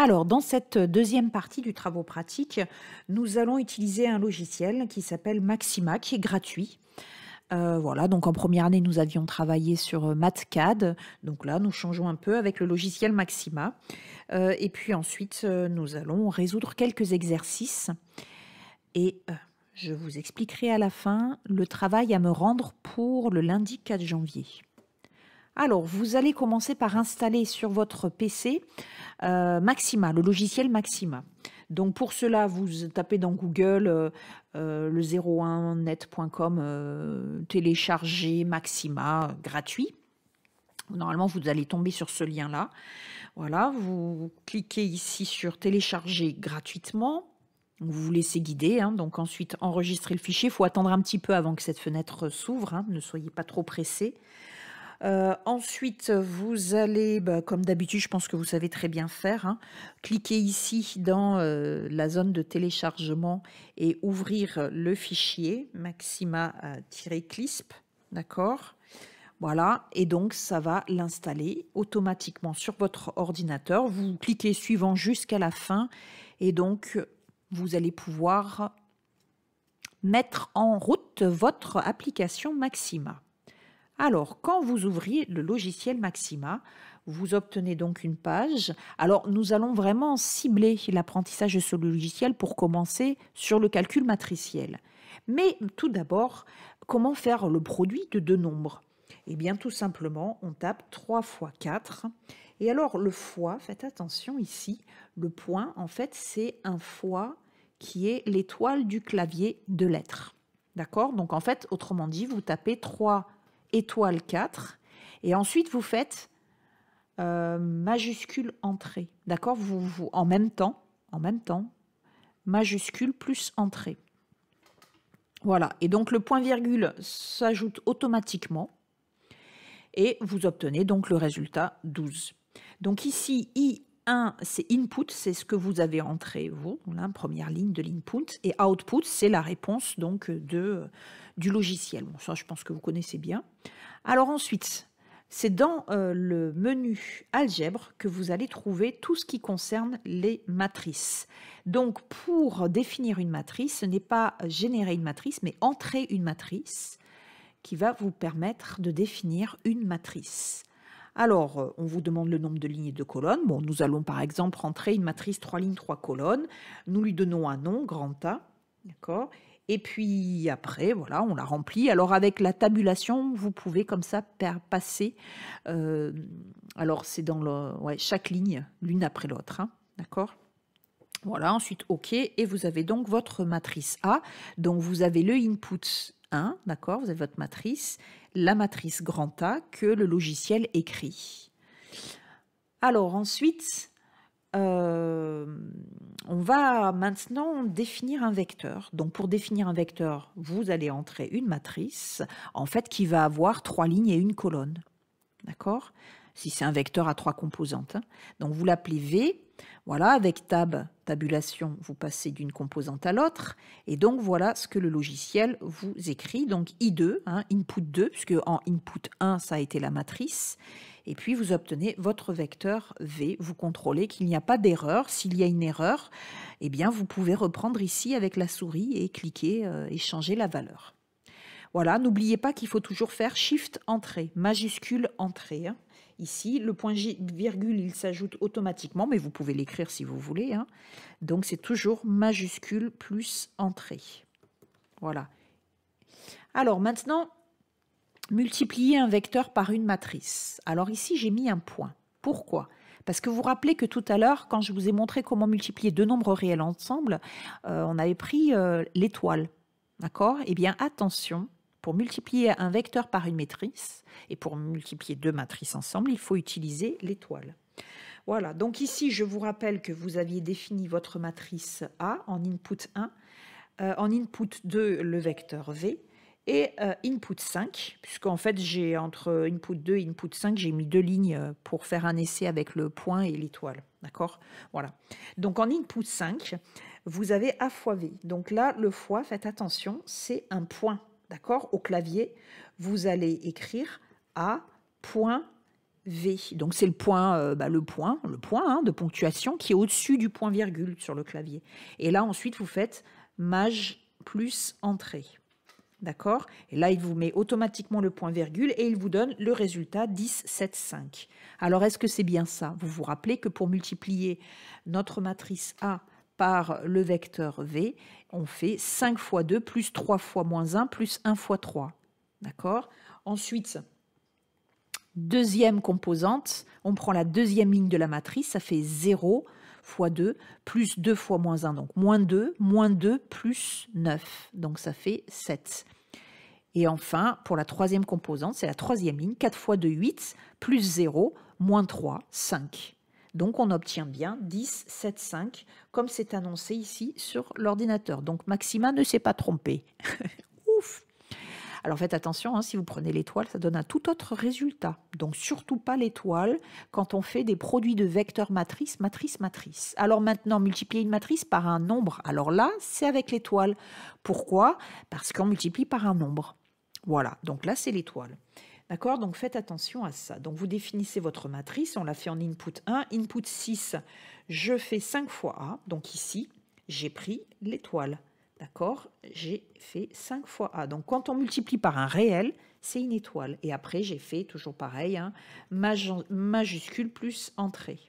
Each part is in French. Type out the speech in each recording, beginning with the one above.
Alors, dans cette deuxième partie du travaux pratiques, nous allons utiliser un logiciel qui s'appelle Maxima, qui est gratuit. Voilà, donc en première année, nous avions travaillé sur MathCAD. Donc là, nous changeons un peu avec le logiciel Maxima. Et puis ensuite, nous allons résoudre quelques exercices. Et je vous expliquerai à la fin le travail à me rendre pour le lundi 4 janvier. Alors, vous allez commencer par installer sur votre PC Maxima, le logiciel Maxima. Donc pour cela, vous tapez dans Google le 01net.com télécharger Maxima gratuit. Normalement, vous allez tomber sur ce lien-là. Voilà, vous cliquez ici sur télécharger gratuitement. Vous vous laissez guider, hein, donc ensuite enregistrer le fichier. Il faut attendre un petit peu avant que cette fenêtre s'ouvre, hein, ne soyez pas trop pressés. Ensuite, vous allez, comme d'habitude, je pense que vous savez très bien faire, hein, cliquer ici dans la zone de téléchargement et ouvrir le fichier maxima-clisp, d'accord? Voilà, et donc ça va l'installer automatiquement sur votre ordinateur. Vous cliquez suivant jusqu'à la fin et donc vous allez pouvoir mettre en route votre application Maxima. Alors, quand vous ouvrez le logiciel Maxima, vous obtenez donc une page. Alors, nous allons vraiment cibler l'apprentissage de ce logiciel pour commencer sur le calcul matriciel. Mais tout d'abord, comment faire le produit de deux nombres? Eh bien, tout simplement, on tape 3 fois 4. Et alors, le fois, faites attention ici, le point, en fait, c'est un fois qui est l'étoile du clavier de lettres. D'accord? Donc, en fait, autrement dit, vous tapez 3 étoile 4 et ensuite vous faites majuscule entrée, d'accord, vous en même temps majuscule plus entrée. Voilà, et donc le point virgule s'ajoute automatiquement et vous obtenez donc le résultat 12. Donc ici I1 c'est input, c'est ce que vous avez entré vous, la première ligne de l'input, et output c'est la réponse donc du logiciel. Bon, ça je pense que vous connaissez bien. Alors ensuite, c'est dans le menu algèbre que vous allez trouver tout ce qui concerne les matrices. Donc pour définir une matrice, ce n'est pas générer une matrice, mais entrer une matrice qui va vous permettre de définir une matrice. Alors, on vous demande le nombre de lignes et de colonnes. Bon, nous allons par exemple rentrer une matrice 3 lignes, 3 colonnes. Nous lui donnons un nom, grand A, d'accord ? Et puis après, voilà, on la remplit. Alors avec la tabulation, vous pouvez comme ça passer. Alors c'est dans chaque ligne, l'une après l'autre, hein, d'accord ? Voilà, ensuite OK. Et vous avez donc votre matrice A. Donc vous avez le input 1, d'accord ? Vous avez votre matrice, la matrice grand A que le logiciel écrit. Alors ensuite, on va maintenant définir un vecteur. Donc pour définir un vecteur, vous allez entrer une matrice, en fait, qui va avoir 3 lignes et une colonne. D'accord? Si c'est un vecteur à 3 composantes. Hein. Donc vous l'appelez V. Voilà, avec tabulation, vous passez d'une composante à l'autre. Et donc voilà ce que le logiciel vous écrit. Donc I2, hein, input 2, puisque en input 1, ça a été la matrice. Et puis, vous obtenez votre vecteur V. Vous contrôlez qu'il n'y a pas d'erreur. S'il y a une erreur, eh bien, vous pouvez reprendre ici avec la souris et cliquer et changer la valeur. Voilà, n'oubliez pas qu'il faut toujours faire Shift Entrée, majuscule Entrée. Hein. Ici, le point virgule, il s'ajoute automatiquement, mais vous pouvez l'écrire si vous voulez. Hein. Donc, c'est toujours majuscule plus Entrée. Voilà. Alors, maintenant, multiplier un vecteur par une matrice. Alors ici, j'ai mis un point. Pourquoi? Parce que vous vous rappelez que tout à l'heure, quand je vous ai montré comment multiplier deux nombres réels ensemble, on avait pris l'étoile. D'accord? Eh bien, attention, pour multiplier un vecteur par une matrice, et pour multiplier deux matrices ensemble, il faut utiliser l'étoile. Voilà, donc ici, je vous rappelle que vous aviez défini votre matrice A en input 1, en input 2, le vecteur V, et input 5, puisqu'en fait, j'ai entre input 2 et input 5, j'ai mis 2 lignes pour faire un essai avec le point et l'étoile. D'accord? Voilà. Donc, en input 5, vous avez A fois V. Donc là, le fois, faites attention, c'est un point. D'accord? Au clavier, vous allez écrire A point V. Donc c'est le point, le point hein, de ponctuation qui est au-dessus du point virgule sur le clavier. Et là ensuite vous faites maj plus entrée. D'accord? Et là, il vous met automatiquement le point virgule et il vous donne le résultat 10, 7, 5. Alors, est-ce que c'est bien ça? Vous vous rappelez que pour multiplier notre matrice A par le vecteur V, on fait 5 fois 2 plus 3 fois moins 1 plus 1 fois 3. D'accord? Ensuite, deuxième composante, on prend la deuxième ligne de la matrice, ça fait 0 fois 2 plus 2 fois moins 1, donc moins 2 plus 9, donc ça fait 7. Et enfin, pour la troisième composante, c'est la troisième ligne, 4 fois 2, 8, plus 0, moins 3, 5. Donc on obtient bien 10, 7, 5, comme c'est annoncé ici sur l'ordinateur. Donc Maxima ne s'est pas trompée. Ouf! Alors faites attention, hein, si vous prenez l'étoile, ça donne un tout autre résultat. Donc surtout pas l'étoile quand on fait des produits de vecteurs matrice, matrice, matrice. Alors maintenant, multiplier une matrice par un nombre. Alors là, c'est avec l'étoile. Pourquoi? Parce qu'on multiplie par un nombre. Voilà, donc là, c'est l'étoile. D'accord? Donc faites attention à ça. Donc vous définissez votre matrice, on l'a fait en input 1, input 6, je fais 5 fois A. Donc ici, j'ai pris l'étoile. D'accord? J'ai fait 5 fois A. Donc, quand on multiplie par un réel, c'est une étoile. Et après, j'ai fait toujours pareil, hein, majuscule plus entrée.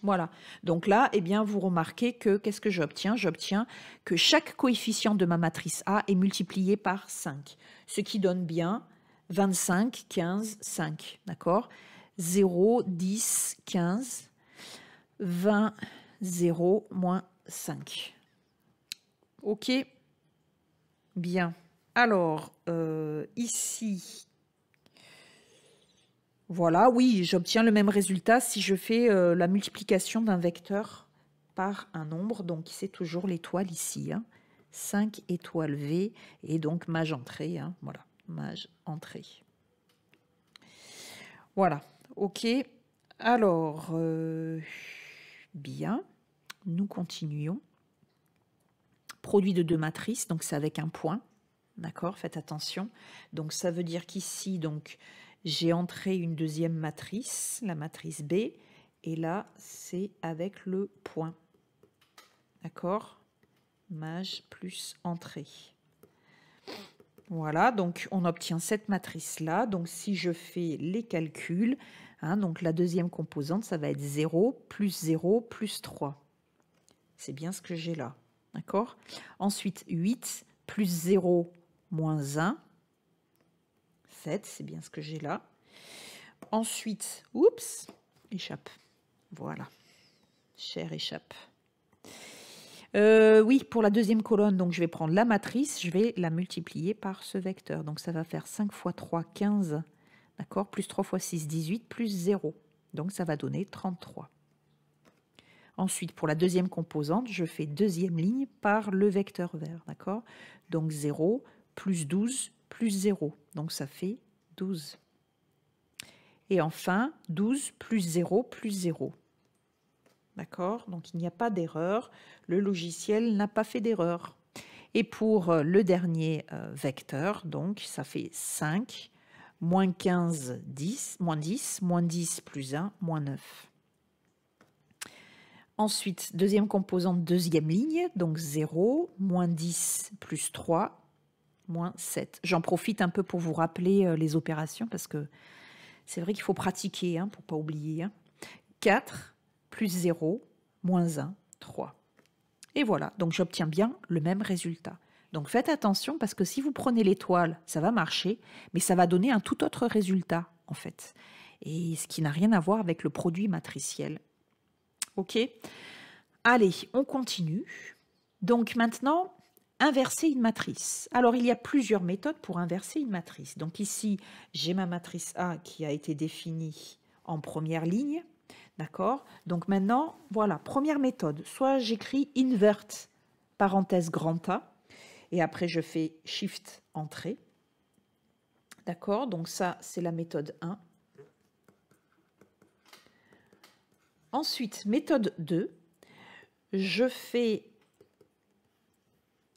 Voilà. Donc là, eh bien, vous remarquez que, qu'est-ce que j'obtiens? J'obtiens que chaque coefficient de ma matrice A est multiplié par 5. Ce qui donne bien 25, 15, 5. D'accord? 0, 10, 15, 20, 0, moins 5. Ok, bien. Alors, ici, voilà, oui, j'obtiens le même résultat si je fais la multiplication d'un vecteur par un nombre. Donc, c'est toujours l'étoile ici. Hein. 5 étoiles V et donc maj entrée. Hein, voilà, maj entrée. Voilà, ok. Alors, bien, nous continuons. Produit de deux matrices, donc c'est avec un point, d'accord, faites attention. Donc ça veut dire qu'ici, donc j'ai entré une deuxième matrice, la matrice B, et là c'est avec le point, d'accord, maj plus entrée. Voilà, donc on obtient cette matrice-là. Donc si je fais les calculs, hein, donc la deuxième composante, ça va être 0 plus 3. C'est bien ce que j'ai là. D'accord? Ensuite, 8 plus 0 moins 1. 7, c'est bien ce que j'ai là. Ensuite, oups, échappe. Voilà. Cher échappe. Oui, pour la deuxième colonne, donc je vais prendre la matrice, je vais la multiplier par ce vecteur. Donc ça va faire 5 fois 3, 15. D'accord? Plus 3 fois 6, 18, plus 0. Donc ça va donner 33. Ensuite, pour la deuxième composante, je fais deuxième ligne par le vecteur vert, d'accord? Donc 0 plus 12 plus 0, donc ça fait 12. Et enfin, 12 plus 0 plus 0. D'accord? Donc il n'y a pas d'erreur, le logiciel n'a pas fait d'erreur. Et pour le dernier vecteur, donc ça fait 5, moins 15, 10, moins 10 plus 1, moins 9. Ensuite, deuxième composante, deuxième ligne, donc 0, moins 10 plus 3, moins 7. J'en profite un peu pour vous rappeler les opérations, parce que c'est vrai qu'il faut pratiquer, hein, pour ne pas oublier. Hein. 4 plus 0, moins 1, 3. Et voilà, donc j'obtiens bien le même résultat. Donc faites attention, parce que si vous prenez l'étoile, ça va marcher, mais ça va donner un tout autre résultat, en fait. Et ce qui n'a rien à voir avec le produit matriciel. Ok, allez, on continue. Donc maintenant, inverser une matrice. Alors, il y a plusieurs méthodes pour inverser une matrice. Donc ici, j'ai ma matrice A qui a été définie en première ligne. D'accord? Donc maintenant, voilà, première méthode. Soit j'écris invert, parenthèse grand A, et après je fais shift entrée. D'accord? Donc ça, c'est la méthode 1. Ensuite, méthode 2, je fais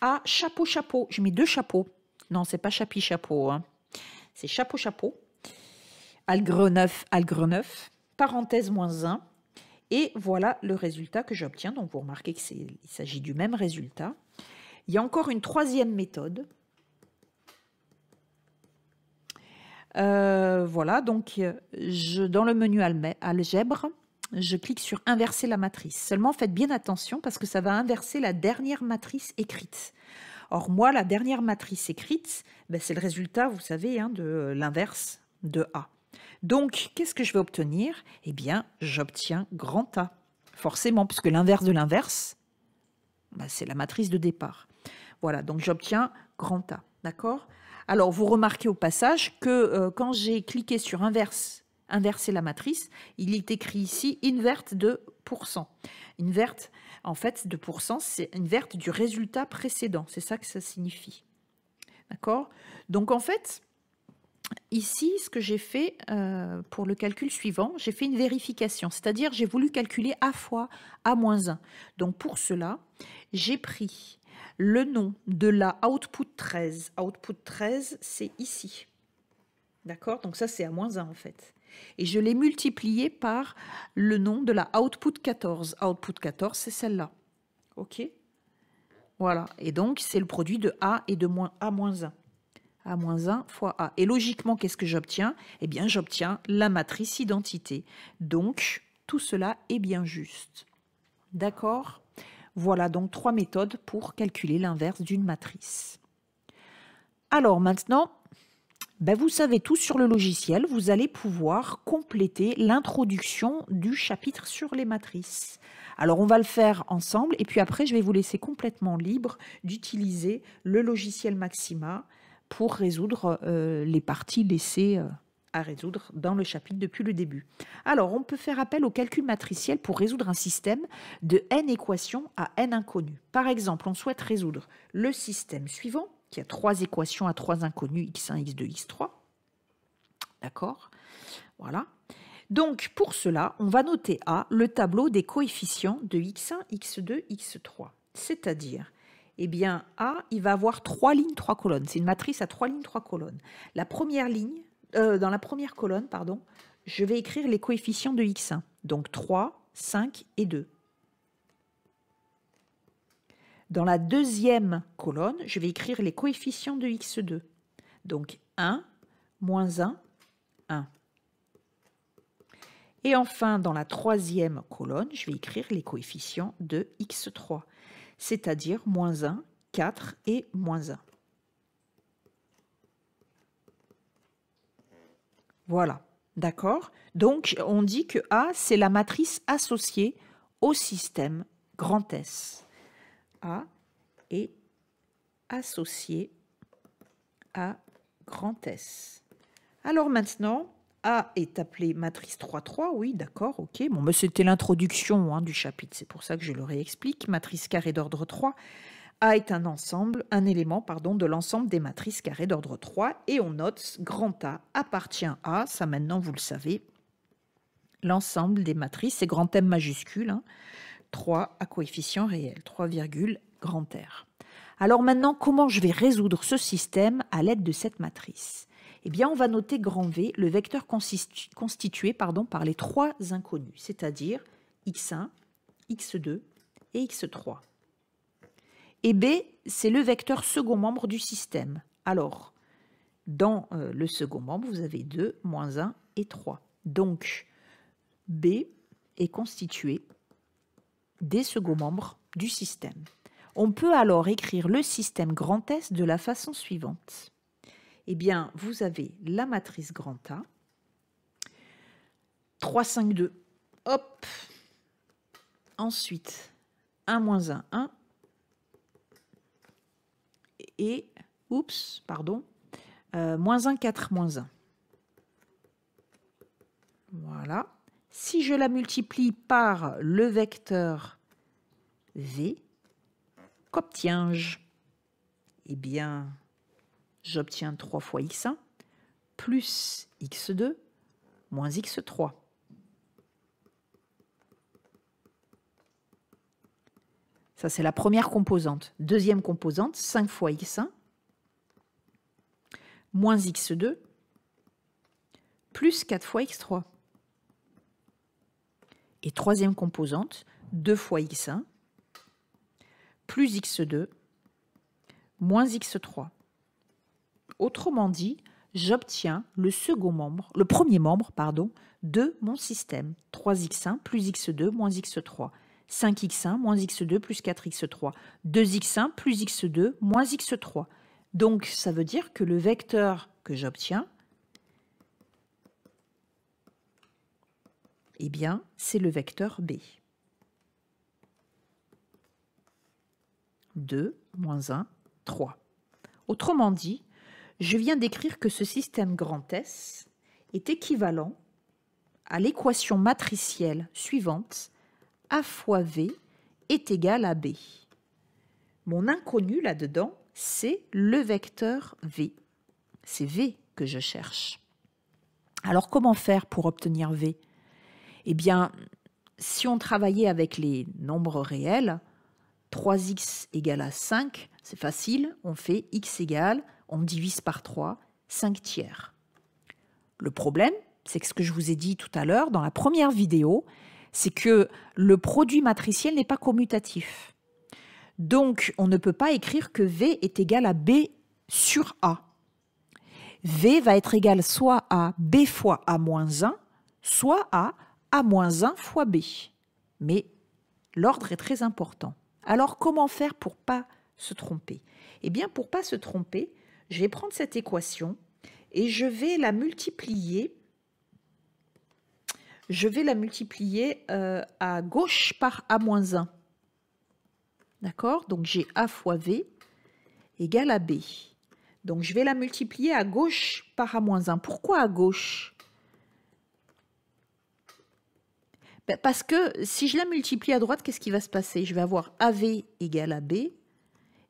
A, chapeau, chapeau. Je mets deux chapeaux. Non, c'est pas chapeau, hein. C'est chapeau, chapeau. algre 9, parenthèse moins 1. Et voilà le résultat que j'obtiens. Donc, vous remarquez qu'il s'agit du même résultat. Il y a encore une troisième méthode. Voilà, donc dans le menu algèbre, je clique sur inverser la matrice. Seulement, faites bien attention parce que ça va inverser la dernière matrice écrite. Or, moi, la dernière matrice écrite, ben, c'est le résultat, vous savez, hein, de l'inverse de A. Donc, qu'est-ce que je vais obtenir? Eh bien, j'obtiens grand A. Forcément, puisque l'inverse de l'inverse, ben, c'est la matrice de départ. Voilà, donc j'obtiens grand A. D'accord? Alors, vous remarquez au passage que quand j'ai cliqué sur inverser la matrice, il est écrit ici invert de %. Invert, en fait, de %, c'est invert du résultat précédent. C'est ça que ça signifie. D'accord? Donc, en fait, ici, ce que j'ai fait pour le calcul suivant, j'ai fait une vérification. C'est-à-dire, j'ai voulu calculer A fois A-1. Donc, pour cela, j'ai pris le nom de la output 13. Output 13, c'est ici. D'accord? Donc ça, c'est A-1 en fait. Et je l'ai multiplié par le nom de la output 14. Output 14, c'est celle-là. OK? Voilà. Et donc, c'est le produit de A et de A-1. A-1 fois A. Et logiquement, qu'est-ce que j'obtiens? Eh bien, j'obtiens la matrice identité. Donc, tout cela est bien juste. D'accord? Voilà donc 3 méthodes pour calculer l'inverse d'une matrice. Alors maintenant, ben vous savez tout sur le logiciel. Vous allez pouvoir compléter l'introduction du chapitre sur les matrices. Alors on va le faire ensemble et puis après je vais vous laisser complètement libre d'utiliser le logiciel Maxima pour résoudre les parties laissées à résoudre dans le chapitre depuis le début. Alors, on peut faire appel au calcul matriciel pour résoudre un système de n équations à n inconnues. Par exemple, on souhaite résoudre le système suivant, qui a 3 équations à 3 inconnues, x1, x2, x3. D'accord? Voilà. Donc, pour cela, on va noter A, le tableau des coefficients de x1, x2, x3. C'est-à-dire, eh bien, A, il va avoir 3 lignes, 3 colonnes. C'est une matrice à 3 lignes, 3 colonnes. La première ligne, dans la première colonne, pardon, je vais écrire les coefficients de x1. Donc 3, 5 et 2. Dans la deuxième colonne, je vais écrire les coefficients de x2. Donc 1, moins 1, 1. Et enfin, dans la troisième colonne, je vais écrire les coefficients de x3, c'est-à-dire moins 1, 4 et moins 1. Voilà, d'accord? Donc, on dit que A, c'est la matrice associée au système grand S. A est associé à grand S. Alors maintenant, A est appelée matrice 3, 3, oui, d'accord, ok. Bon, mais c'était l'introduction hein, du chapitre, c'est pour ça que je le réexplique. Matrice carrée d'ordre 3. A est un élément de l'ensemble des matrices carrées d'ordre 3 et on note grand A appartient à, ça maintenant vous le savez, l'ensemble des matrices, c'est grand M majuscule, hein, 3 à coefficient réel, 3, grand R. Alors maintenant, comment je vais résoudre ce système à l'aide de cette matrice? Eh bien, on va noter grand V, le vecteur constitué par les 3 inconnus, c'est-à-dire x1, x2 et x3. Et B, c'est le vecteur second membre du système. Alors, dans le second membre, vous avez 2, moins 1 et 3. Donc, B est constitué des seconds membres du système. On peut alors écrire le système grand S de la façon suivante. Eh bien, vous avez la matrice grand A, 3, 5, 2, hop. Ensuite, 1, moins 1, 1. Et, moins 1, 4, moins 1. Voilà. Si je la multiplie par le vecteur V, qu'obtiens-je? Eh bien, j'obtiens 3 fois x1 plus x2 moins x3. Ça, c'est la première composante. Deuxième composante, 5 fois x1 moins x2 plus 4 fois x3. Et troisième composante, 2 fois x1 plus x2 moins x3. Autrement dit, j'obtiens le premier membre de mon système. 3x1 plus x2 moins x3. 5x1 moins x2 plus 4x3. 2x1 plus x2 moins x3. Donc, ça veut dire que le vecteur que j'obtiens, eh bien, c'est le vecteur B. 2, moins 1, 3. Autrement dit, je viens d'écrire que ce système grand S est équivalent à l'équation matricielle suivante, A fois V est égal à B. Mon inconnu là-dedans, c'est le vecteur V. C'est V que je cherche. Alors, comment faire pour obtenir V? Eh bien, si on travaillait avec les nombres réels, 3x égale à 5, c'est facile, on fait x égale, on divise par 3, 5 tiers. Le problème, c'est que ce que je vous ai dit tout à l'heure dans la première vidéo, c'est que le produit matriciel n'est pas commutatif. Donc, on ne peut pas écrire que V est égal à B sur A. V va être égal soit à B fois A moins 1, soit à A moins 1 fois B. Mais l'ordre est très important. Alors, comment faire pour ne pas se tromper? Eh bien, pour ne pas se tromper, je vais prendre cette équation et je vais la multiplier. Je vais la multiplier à gauche par A-1. D'accord? Donc, j'ai A fois V égale à B. Donc, je vais la multiplier à gauche par A-1. Pourquoi à gauche? Parce que si je la multiplie à droite, qu'est-ce qui va se passer? Je vais avoir AV égale à B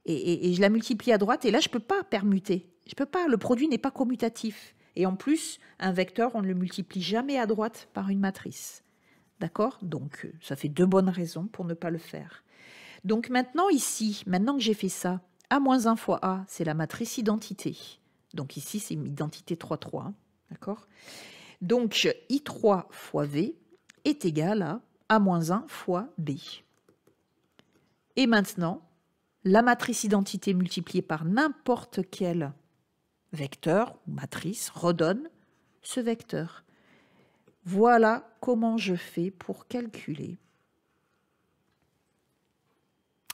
et je la multiplie à droite et là, je ne peux pas permuter. Je peux pas, le produit n'est pas commutatif. Et en plus, un vecteur, on ne le multiplie jamais à droite par une matrice. D'accord? Donc, ça fait 2 bonnes raisons pour ne pas le faire. Donc maintenant, ici, maintenant que j'ai fait ça, A-1 fois A, c'est la matrice identité. Donc ici, c'est une identité 3,3. Hein, d'accord? Donc, I3 fois V est égal à A-1 fois B. Et maintenant, la matrice identité multipliée par n'importe quel vecteur ou matrice redonne ce vecteur. Voilà comment je fais pour calculer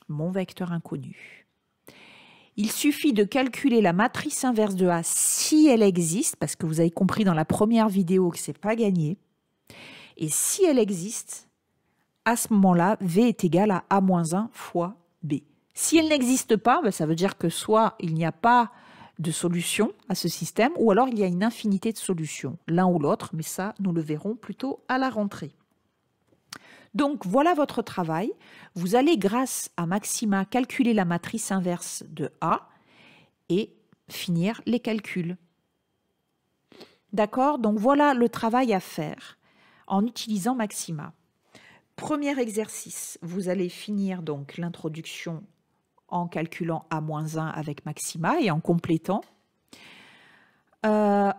mon vecteur inconnu. Il suffit de calculer la matrice inverse de A si elle existe, parce que vous avez compris dans la première vidéo que ce n'est pas gagné. Et si elle existe, à ce moment-là, V est égal à A-1 fois B. Si elle n'existe pas, ça veut dire que soit il n'y a pas de solution à ce système, ou alors il y a une infinité de solutions, l'un ou l'autre, mais ça, nous le verrons plutôt à la rentrée. Donc, voilà votre travail. Vous allez, grâce à Maxima, calculer la matrice inverse de A et finir les calculs. D'accord? Donc, voilà le travail à faire en utilisant Maxima. Premier exercice, vous allez finir donc l'introduction en calculant A-1 avec Maxima et en complétant.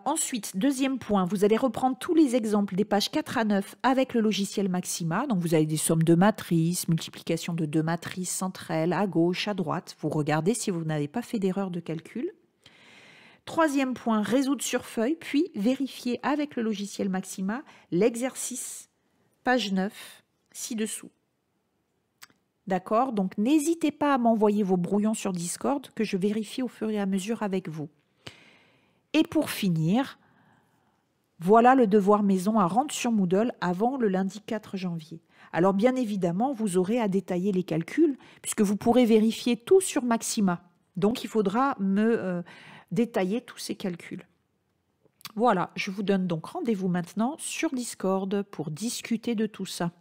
Ensuite, deuxième point, vous allez reprendre tous les exemples des pages 4 à 9 avec le logiciel Maxima. Donc, vous avez des sommes de matrices, multiplication de 2 matrices entre elles, à gauche, à droite. Vous regardez si vous n'avez pas fait d'erreur de calcul. Troisième point, résoudre sur feuille, puis vérifier avec le logiciel Maxima l'exercice, page 9, ci-dessous. D'accord? Donc, n'hésitez pas à m'envoyer vos brouillons sur Discord que je vérifie au fur et à mesure avec vous. Et pour finir, voilà le devoir maison à rendre sur Moodle avant le lundi 4 janvier. Alors, bien évidemment, vous aurez à détailler les calculs puisque vous pourrez vérifier tout sur Maxima. Donc, il faudra me détailler tous ces calculs. Voilà, je vous donne donc rendez-vous maintenant sur Discord pour discuter de tout ça.